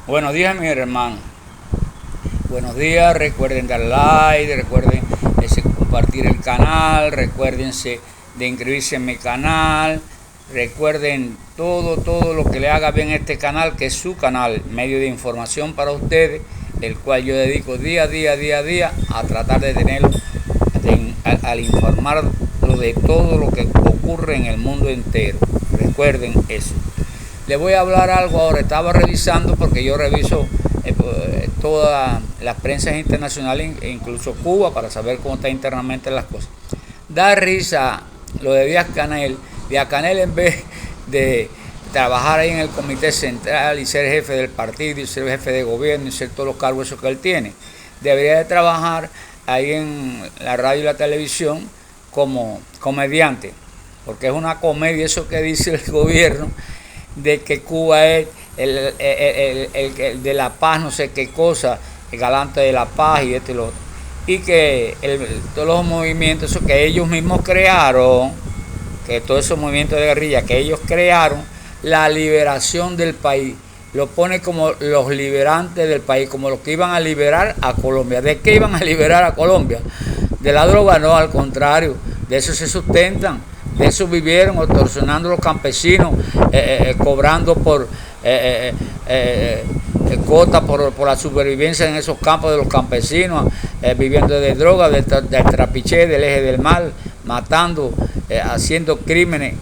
Buenos días, mis hermanos. Buenos días, recuerden dar like, recuerden compartir el canal, recuérdense de inscribirse en mi canal, recuerden todo lo que le haga bien a este canal, que es su canal, medio de información para ustedes, el cual yo dedico día a día a tratar de tenerlo, al informarlo de todo lo que ocurre en el mundo entero. Recuerden eso. Les voy a hablar algo ahora. Estaba revisando, porque yo reviso todas las prensas internacionales, incluso Cuba, para saber cómo está internamente las cosas. Da risa lo de Díaz-Canel. Díaz-Canel, en vez de trabajar ahí en el comité central y ser jefe del partido y ser jefe de gobierno y ser todos los cargos esos que él tiene, debería de trabajar ahí en la radio y la televisión como comediante, porque es una comedia eso que dice el gobierno de que Cuba es el de la paz, no sé qué cosa, el galante de la paz y esto y lo otro, y que todos los movimientos esos que ellos mismos crearon, que todos esos movimientos de guerrilla que ellos crearon, la liberación del país, lo pone como los liberantes del país, como los que iban a liberar a Colombia. ¿De qué iban a liberar a Colombia? De la droga, no, al contrario, de eso se sustentan, de eso vivieron, extorsionando a los campesinos, cobrando por cuotas por la supervivencia en esos campos de los campesinos, viviendo de droga, del trapiché, del eje del mal, matando, haciendo crímenes.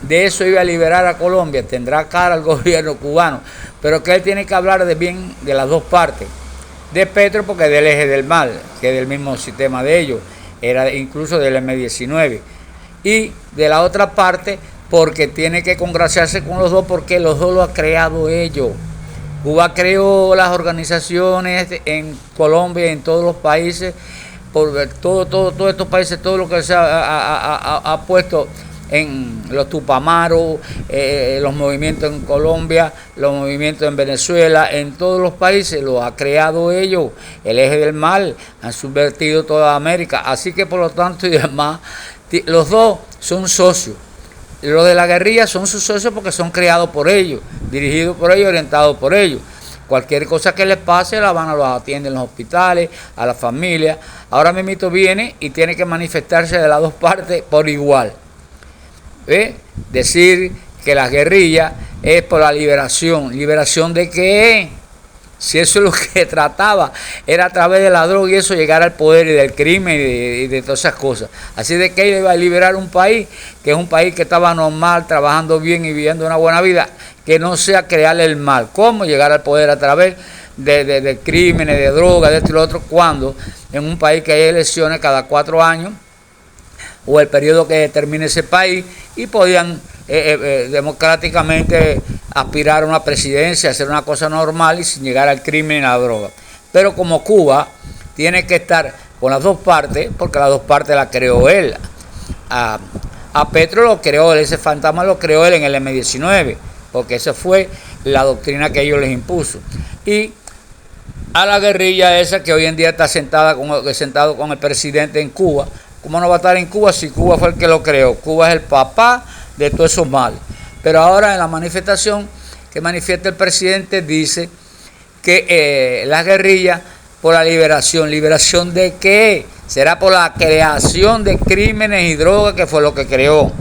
De eso iba a liberar a Colombia. Tendrá cara el gobierno cubano, pero que él tiene que hablar de bien de las dos partes. De Petro, porque es del eje del mal, que es del mismo sistema de ellos, era incluso del M-19. Y de la otra parte, porque tiene que congraciarse con los dos, porque los dos lo ha creado ellos. Cuba creó las organizaciones en Colombia y en todos los países, por todos estos países, todo lo que se ha puesto en los Tupamaros, los movimientos en Colombia, los movimientos en Venezuela, en todos los países, lo ha creado ellos, el eje del mal, han subvertido toda América, así que por lo tanto y demás, los dos son socios. Los de la guerrilla son sus socios porque son creados por ellos, dirigidos por ellos, orientados por ellos. Cualquier cosa que les pase, La Habana los atiende en los hospitales, a la familia. Ahora mismo viene y tiene que manifestarse de las dos partes por igual. Decir que la guerrilla es por la liberación. ¿Liberación de qué? Si eso es lo que trataba, era a través de la droga y eso llegar al poder y del crimen y de todas esas cosas. Así de que iba a liberar un país, que es un país que estaba normal, trabajando bien y viviendo una buena vida, que no sea crearle el mal. ¿Cómo? Llegar al poder a través de crímenes, de droga, de esto y lo otro, cuando en un país que hay elecciones cada 4 años, o el periodo que determine ese país, y podían democráticamente aspirar a una presidencia, hacer una cosa normal y sin llegar al crimen y a la droga. Pero como Cuba tiene que estar con las dos partes, porque las dos partes las creó él. A Petro lo creó él, ese fantasma lo creó él en el M-19, porque esa fue la doctrina que ellos les impuso. Y a la guerrilla esa que hoy en día está sentado con el presidente en Cuba. ¿Cómo no va a estar en Cuba si Cuba fue el que lo creó? Cuba es el papá de todos esos males. Pero ahora en la manifestación que manifiesta el presidente dice que la guerrilla por la liberación. ¿Liberación de qué? Será por la creación de crímenes y drogas, que fue lo que creó.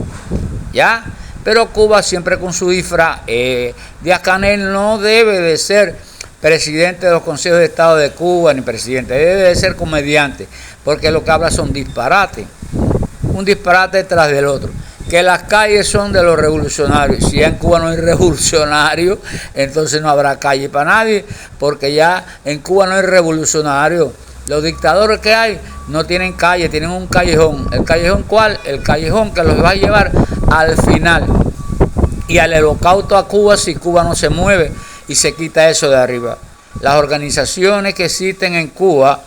¿Ya? Pero Cuba siempre con su disfraz. Díaz-Canel no debe de ser presidente de los consejos de Estado de Cuba, ni presidente, debe de ser comediante, porque lo que habla son disparates, un disparate tras del otro. Que las calles son de los revolucionarios. Si ya en Cuba no hay revolucionarios, entonces no habrá calle para nadie, porque ya en Cuba no hay revolucionarios. Los dictadores que hay no tienen calle, tienen un callejón. ¿El callejón cuál? El callejón que los va a llevar al final y al holocausto a Cuba si Cuba no se mueve y se quita eso de arriba. Las organizaciones que existen en Cuba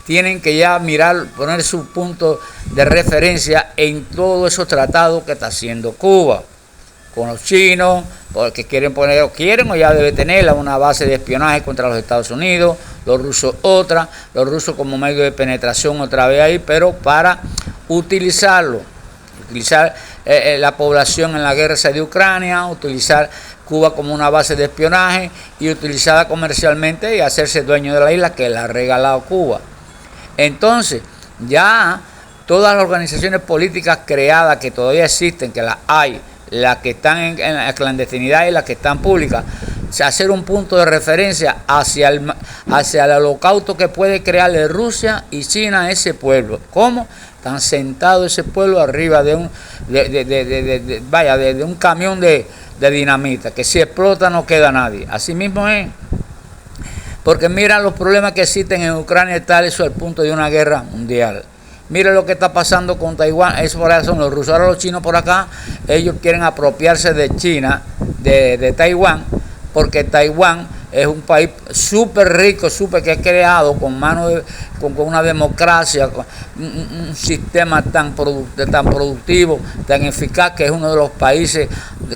tienen que ya mirar, poner su punto de referencia en todos esos tratados que está haciendo Cuba con los chinos, porque quieren o ya debe tener una base de espionaje contra los Estados Unidos, los rusos otra, los rusos como medio de penetración otra vez ahí, pero para utilizar la población en la guerra de Ucrania, utilizar Cuba como una base de espionaje y utilizada comercialmente y hacerse dueño de la isla que la ha regalado Cuba. Entonces, ya todas las organizaciones políticas creadas que todavía existen, que las hay, las que están en la clandestinidad y las que están públicas, hacer un punto de referencia hacia el holocausto que puede crearle Rusia y China a ese pueblo. ¿Cómo? Están sentados ese pueblo arriba de un camión de dinamita, que si explota no queda nadie. Así mismo es. Porque mira los problemas que existen en Ucrania, tal eso al punto de una guerra mundial. Mira lo que está pasando con Taiwán, eso por eso son los rusos. Ahora los chinos por acá, ellos quieren apropiarse de China, de Taiwán, porque Taiwán es un país súper rico, súper que es creado con una democracia, con un sistema tan productivo, tan eficaz, que es uno de los países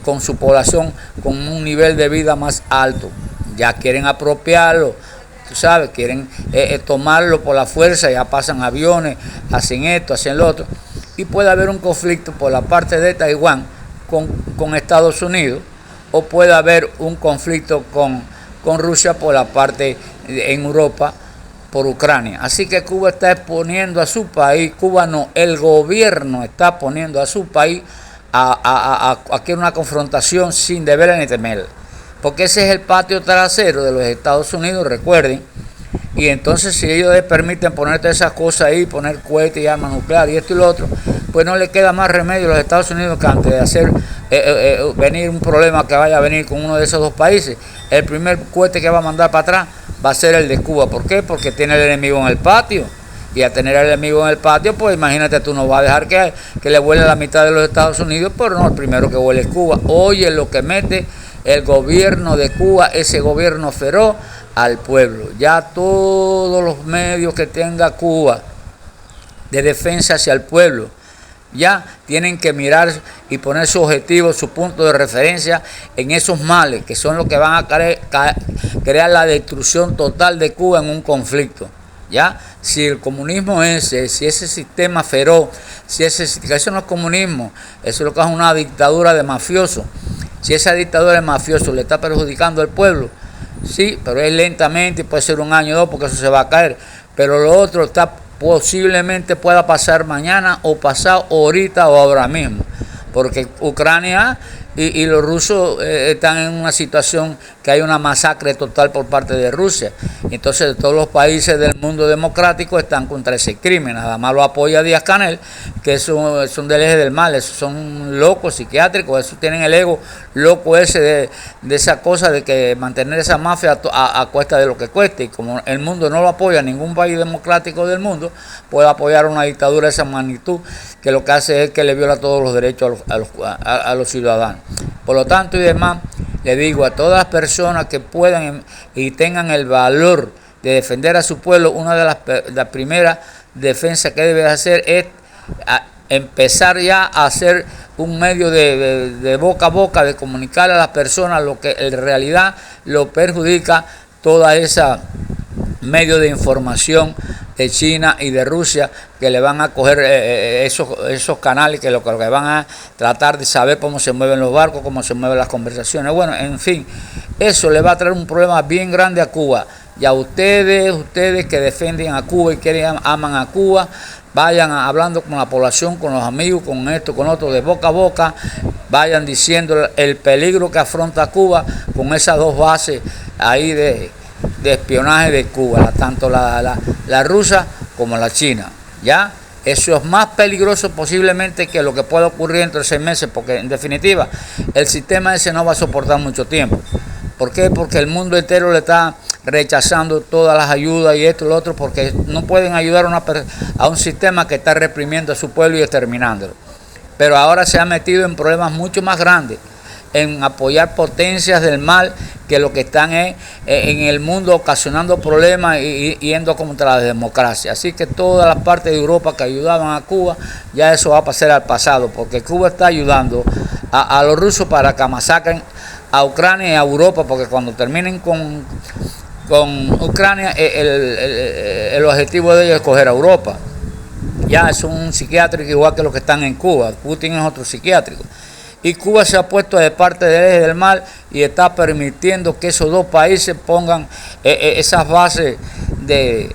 con su población con un nivel de vida más alto. Ya quieren apropiarlo, tú sabes, quieren tomarlo por la fuerza, ya pasan aviones, hacen esto, hacen lo otro. Y puede haber un conflicto por la parte de Taiwán con Estados Unidos, o puede haber un conflicto con Rusia por la parte en Europa, por Ucrania. Así que Cuba está exponiendo a su país, Cuba no, el gobierno está poniendo a su país a una confrontación sin deber ni temer. Porque ese es el patio trasero de los Estados Unidos, recuerden. Y entonces si ellos les permiten poner todas esas cosas ahí, poner cohetes y armas nucleares y esto y lo otro, pues no le queda más remedio a los Estados Unidos que antes de hacer venir un problema que vaya a venir con uno de esos dos países, el primer cohete que va a mandar para atrás va a ser el de Cuba. ¿Por qué? Porque tiene el enemigo en el patio. Y a tener al enemigo en el patio, pues imagínate, tú no vas a dejar que le vuele la mitad de los Estados Unidos, pero no, el primero que vuele es Cuba. Oye, lo que mete el gobierno de Cuba, ese gobierno feroz, al pueblo. Ya todos los medios que tenga Cuba de defensa hacia el pueblo, ya tienen que mirar y poner su objetivo, su punto de referencia en esos males, que son los que van a crear la destrucción total de Cuba en un conflicto. Ya, si el comunismo si ese sistema feroz, que eso no es comunismo, eso es lo que es una dictadura de mafiosos. Si esa dictadura de mafiosos le está perjudicando al pueblo, sí, pero es lentamente, puede ser un año o dos, porque eso se va a caer. Pero lo otro posiblemente pueda pasar mañana o pasado, o ahorita o ahora mismo. Porque Ucrania y los rusos están en una situación que hay una masacre total por parte de Rusia. Entonces todos los países del mundo democrático están contra ese crimen. Nada más lo apoya Díaz-Canel, que son del eje del mal, esos son locos psiquiátricos, esos tienen el ego loco ese de esa cosa de que mantener esa mafia a cuesta de lo que cueste. Y como el mundo no lo apoya, ningún país democrático del mundo puede apoyar una dictadura de esa magnitud, que lo que hace es que le viola todos los derechos a los ciudadanos. Por lo tanto y demás, le digo a todas las personas que puedan y tengan el valor de defender a su pueblo, una de las primeras defensas que debe hacer es empezar ya a hacer un medio de boca a boca, de comunicar a las personas lo que en realidad lo perjudica, toda esa medio de información de China y de Rusia, que le van a coger esos canales, que lo que van a tratar de saber cómo se mueven los barcos, cómo se mueven las conversaciones. Bueno, en fin, eso le va a traer un problema bien grande a Cuba. Y a ustedes que defienden a Cuba y aman a Cuba, vayan hablando con la población, con los amigos, con esto, con otro, de boca a boca, vayan diciendo el peligro que afronta Cuba con esas dos bases ahí de espionaje de Cuba, tanto la rusa como la china. ¿Ya? Eso es más peligroso posiblemente que lo que pueda ocurrir entre 6 meses, porque en definitiva el sistema ese no va a soportar mucho tiempo. ¿Por qué? Porque el mundo entero le está rechazando todas las ayudas y esto y lo otro, porque no pueden ayudar a un sistema que está reprimiendo a su pueblo y exterminándolo. Pero ahora se ha metido en problemas mucho más grandes, en apoyar potencias del mal que lo que están es en el mundo ocasionando problemas y yendo contra la democracia. Así que todas las partes de Europa que ayudaban a Cuba, ya eso va a pasar al pasado, porque Cuba está ayudando a los rusos para que masacren a Ucrania y a Europa, porque cuando terminen con Ucrania, el objetivo de ellos es coger a Europa. Ya es un psiquiátrico igual que los que están en Cuba. Putin es otro psiquiátrico. y Cuba se ha puesto de parte del eje del mal y está permitiendo que esos dos países pongan esas bases de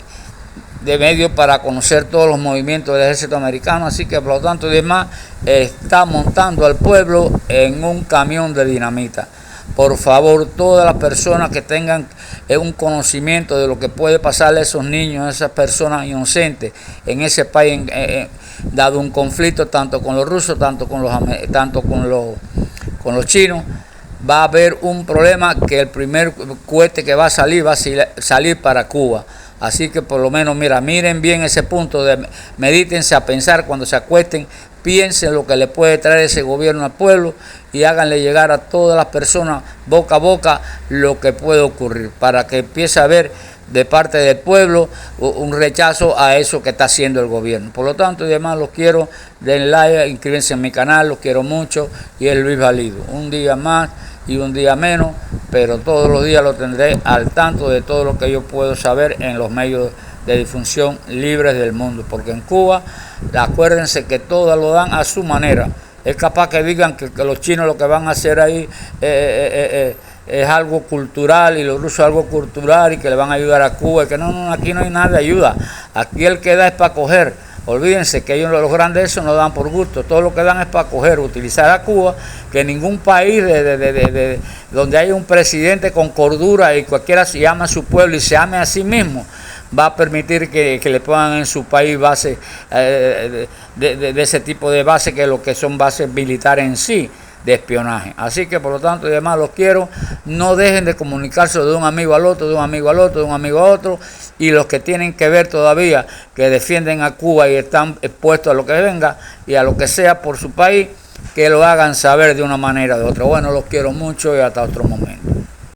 medios para conocer todos los movimientos del ejército americano. Así que por lo tanto y demás está montando al pueblo en un camión de dinamita. Por favor, todas las personas que tengan un conocimiento de lo que puede pasarle a esos niños, a esas personas inocentes en ese país, dado un conflicto tanto con los rusos, tanto con los chinos, va a haber un problema, que el primer cohete que va a salir para Cuba. Así que por lo menos, miren bien ese punto, medítense a pensar cuando se acuesten, piensen lo que le puede traer ese gobierno al pueblo y háganle llegar a todas las personas boca a boca lo que puede ocurrir, para que empiece a haber de parte del pueblo un rechazo a eso que está haciendo el gobierno. Por lo tanto y demás, los quiero, den like, inscríbanse en mi canal, los quiero mucho, y es Luis Valido. Un día más y un día menos, pero todos los días lo tendré al tanto de todo lo que yo puedo saber en los medios de difusión libres del mundo, porque en Cuba, acuérdense que todos lo dan a su manera. Es capaz que digan que los chinos lo que van a hacer ahí es algo cultural y los rusos algo cultural y que le van a ayudar a Cuba, y que no, aquí no hay nada de ayuda. Aquí el que da es para coger. Olvídense que ellos, los grandes, eso no dan por gusto. Todo lo que dan es para coger, utilizar a Cuba, que ningún país donde hay un presidente con cordura y cualquiera se llama a su pueblo y se ame a sí mismo, va a permitir que le pongan en su país bases de ese tipo de bases, que lo que son bases militares en sí, de espionaje. Así que por lo tanto y demás, los quiero. No dejen de comunicarse de un amigo al otro, de un amigo al otro, de un amigo a otro, y los que tienen que ver todavía, que defienden a Cuba y están expuestos a lo que venga y a lo que sea por su país, que lo hagan saber de una manera o de otra. Bueno, los quiero mucho y hasta otro momento.